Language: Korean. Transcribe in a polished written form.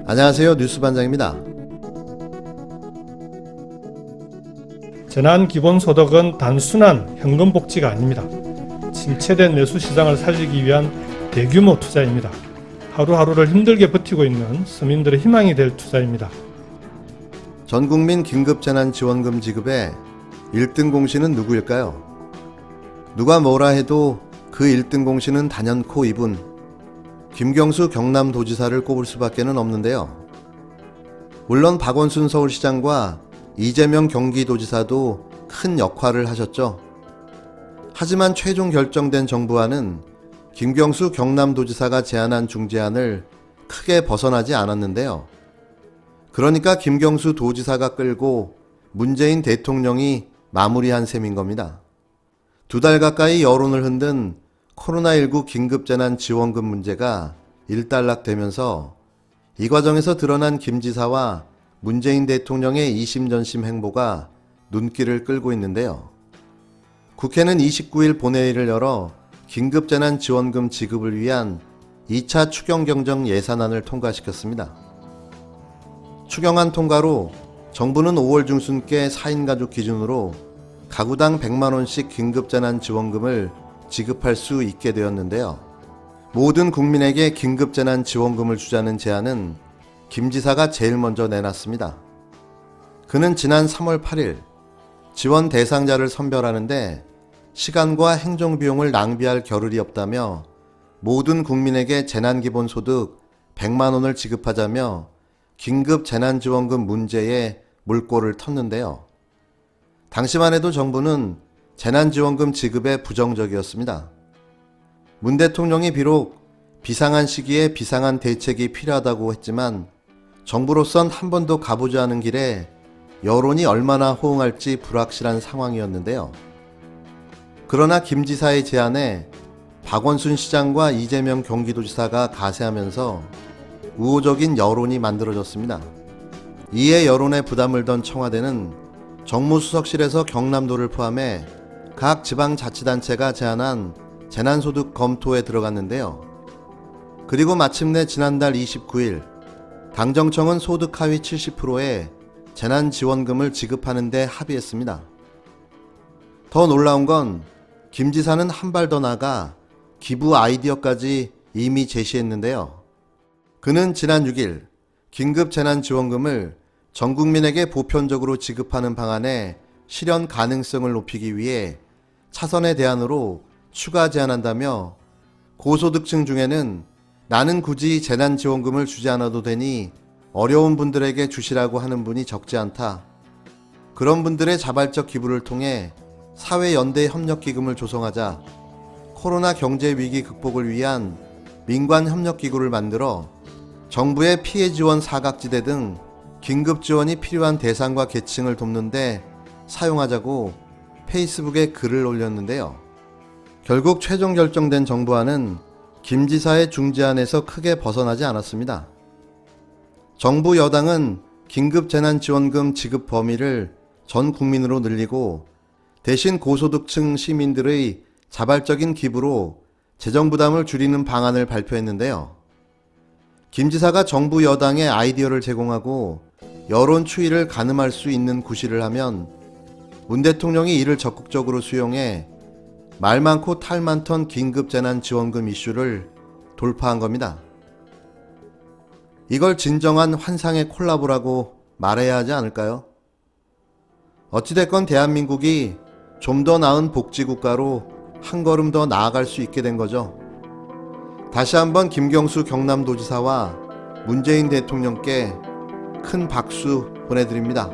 안녕하세요. 뉴스반장입니다. 재난기본소득은 단순한 현금복지가 아닙니다. 침체된 내수시장을 살리기 위한 대규모 투자입니다. 하루하루를 힘들게 버티고 있는 서민들의 희망이 될 투자입니다. 전국민 긴급재난지원금 지급의 1등 공신은 누구일까요? 누가 뭐라 해도 그 1등 공신은 단연코 이분 김경수 경남도지사를 꼽을 수밖에는 없는데요. 물론 박원순 서울시장과 이재명 경기도지사도 큰 역할을 하셨죠. 하지만 최종 결정된 정부안은 김경수 경남도지사가 제안한 중재안을 크게 벗어나지 않았는데요. 그러니까 김경수 도지사가 끌고 문재인 대통령이 마무리한 셈인 겁니다. 2달 가까이 여론을 흔든 코로나19 긴급재난지원금 문제가 일단락되면서 이 과정에서 드러난 김 지사와 문재인 대통령의 이심전심 행보가 눈길을 끌고 있는데요. 국회는 29일 본회의를 열어 긴급재난지원금 지급을 위한 2차 추경경정 예산안을 통과시켰습니다. 추경안 통과로 정부는 5월 중순께 4인 가족 기준으로 가구당 100만원씩 긴급재난지원금을 지급할 수 있게 되었는데요. 모든 국민에게 긴급재난지원금을 주자는 제안은 김 지사가 제일 먼저 내놨습니다. 그는 지난 3월 8일 지원 대상자를 선별하는데 시간과 행정비용을 낭비할 겨를이 없다며 모든 국민에게 재난기본소득 100만원을 지급하자며 긴급재난지원금 문제에 물꼬를 텄는데요. 당시만 해도 정부는 재난지원금 지급에 부정적이었습니다. 문 대통령이 비록 비상한 시기에 비상한 대책이 필요하다고 했지만 정부로선 한 번도 가보지 않은 길에 여론이 얼마나 호응할지 불확실한 상황이었는데요. 그러나 김 지사의 제안에 박원순 시장과 이재명 경기도지사가 가세하면서 우호적인 여론이 만들어졌습니다. 이에 여론에 부담을 던 청와대는 정무수석실에서 경남도를 포함해 각 지방자치단체가 제안한 재난소득 검토에 들어갔는데요. 그리고 마침내 지난달 29일 당정청은 소득 하위 70%에 재난지원금을 지급하는 데 합의했습니다. 더 놀라운 건 김 지사는 한 발 더 나가 기부 아이디어까지 이미 제시했는데요. 그는 지난 6일 긴급재난지원금을 전 국민에게 보편적으로 지급하는 방안의 실현 가능성을 높이기 위해 차선의 대안으로 추가 제안한다며 고소득층 중에는 나는 굳이 재난지원금을 주지 않아도 되니 어려운 분들에게 주시라고 하는 분이 적지 않다. 그런 분들의 자발적 기부를 통해 사회연대협력기금을 조성하자 코로나 경제위기 극복을 위한 민관협력기구를 만들어 정부의 피해지원 사각지대 등 긴급지원이 필요한 대상과 계층을 돕는데 사용하자고 페이스북에 글을 올렸는데요. 결국 최종 결정된 정부안은 김 지사의 중재안에서 크게 벗어나지 않았습니다. 정부 여당은 긴급재난지원금 지급 범위를 전 국민으로 늘리고 대신 고소득층 시민들의 자발적인 기부로 재정부담을 줄이는 방안을 발표했는데요. 김 지사가 정부 여당에 아이디어를 제공하고 여론 추이를 가늠할 수 있는 구실을 하면 문 대통령이 이를 적극적으로 수용해 말 많고 탈 많던 긴급재난지원금 이슈를 돌파한 겁니다. 이걸 진정한 환상의 콜라보라고 말해야 하지 않을까요? 어찌됐건 대한민국이 좀 더 나은 복지국가로 한 걸음 더 나아갈 수 있게 된 거죠. 다시 한번 김경수 경남도지사와 문재인 대통령께 큰 박수 보내드립니다.